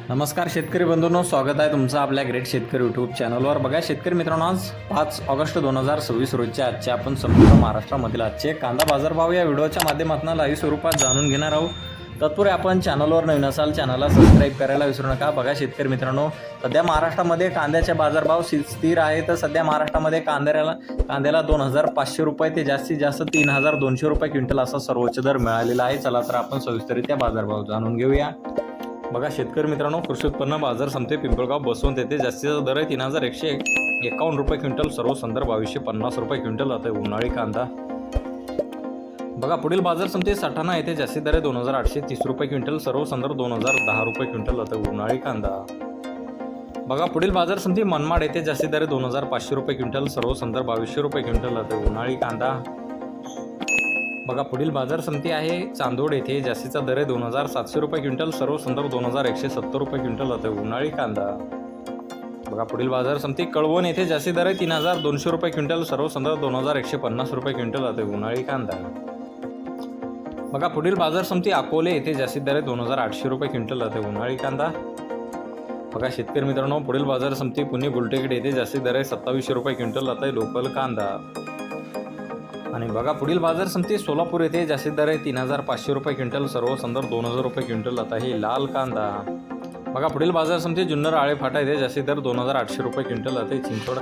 नमस्कार शेतकरी बंधूंनो, स्वागत आहे तुमचं आपल्या ग्रेट शेतकरी यूट्यूब चॅनलवर। बघा शेतकरी मित्रांनो, आज 5 ऑगस्ट 2026 रोजच्या आजचे आपण संपूर्ण महाराष्ट्रामधील आजचे कांदा बाजारभाव या व्हिडिओच्या माध्यमातून लाईव्ह स्वरूपात जाणून घेणार आहोत। तत्पूर्वी आपण चॅनलवर नवीन असाल चॅनलला सबस्क्राईब करायला विसरू नका। बघा शेतकरी मित्रांनो, सध्या महाराष्ट्रामध्ये कांद्याचे बाजारभाव स्थिर आहे। तर सध्या महाराष्ट्रामध्ये कांद्याला 2500 रुपये ते जास्तीत जास्त 3200 रुपये क्विंटल असा सर्वोच्च दर मिळालेला आहे। चला तर आपण सविस्तररित्या बाजारभाव जाणून घेऊया। बघा शेतकरी मित्रांनो, कृषी उत्पन्न बाजार समिती पिंपळगाव बसवंत येथे जास्तीचा दर आहे 3151 रुपये क्विंटल, सर्व संदर्भ 2250 रुपये क्विंटल आता उन्हाळी कांदा। बघा पुढील बाजार समिती सटाणा येथे जास्तीत दर आहे 2830 रुपये क्विंटल, सर्व संदर्भ 2010 रुपये क्विंटल आता उन्हाळी कांदा। बघा पुढील बाजार समिती मनमाड येथे जास्तीत दर आहे 2500 रुपये क्विंटल, सर्व संदर्भ 2200 रुपये क्विंटल आता उन्हाळी कांदा। बघा पुढील बाजार समिती आहे चांदोड येथे जास्तीचा दर आहे 2700 रुपये क्विंटल, सर्व संदर्भ 2170 रुपये क्विंटल आता उन्हाळी कांदा। बघा पुढील बाजार समिती कळवण येथे जास्तीत दर आहे 3200 रुपये क्विंटल, सर्व संदर्भ 2150 रुपये क्विंटल आता उन्हाळी कांदा। बघा पुढील बाजार समिती अकोले येथे जास्तीत दर आहे 2800 रुपये क्विंटल आता उन्हाळी कांदा। बघा शेतकरी मित्रांनो, पुढील बाजार समिती पुणे गुलटेकड येथे जास्तीत दर आहे 2700 रुपये क्विंटल आता लोकल कांदा। आणि बघा पुढील बाजार समिती सोलापूर येथे जास्तीत दर आहे 3500 रुपये क्विंटल, सर्व संदर्भ 2000 रुपये क्विंटल आता हे लाल कांदा। बघा पुढील बाजार समिती जुन्नर आळेफाटा येथे जास्तीत दर 2800 रुपये क्विंटल आता चिंचवड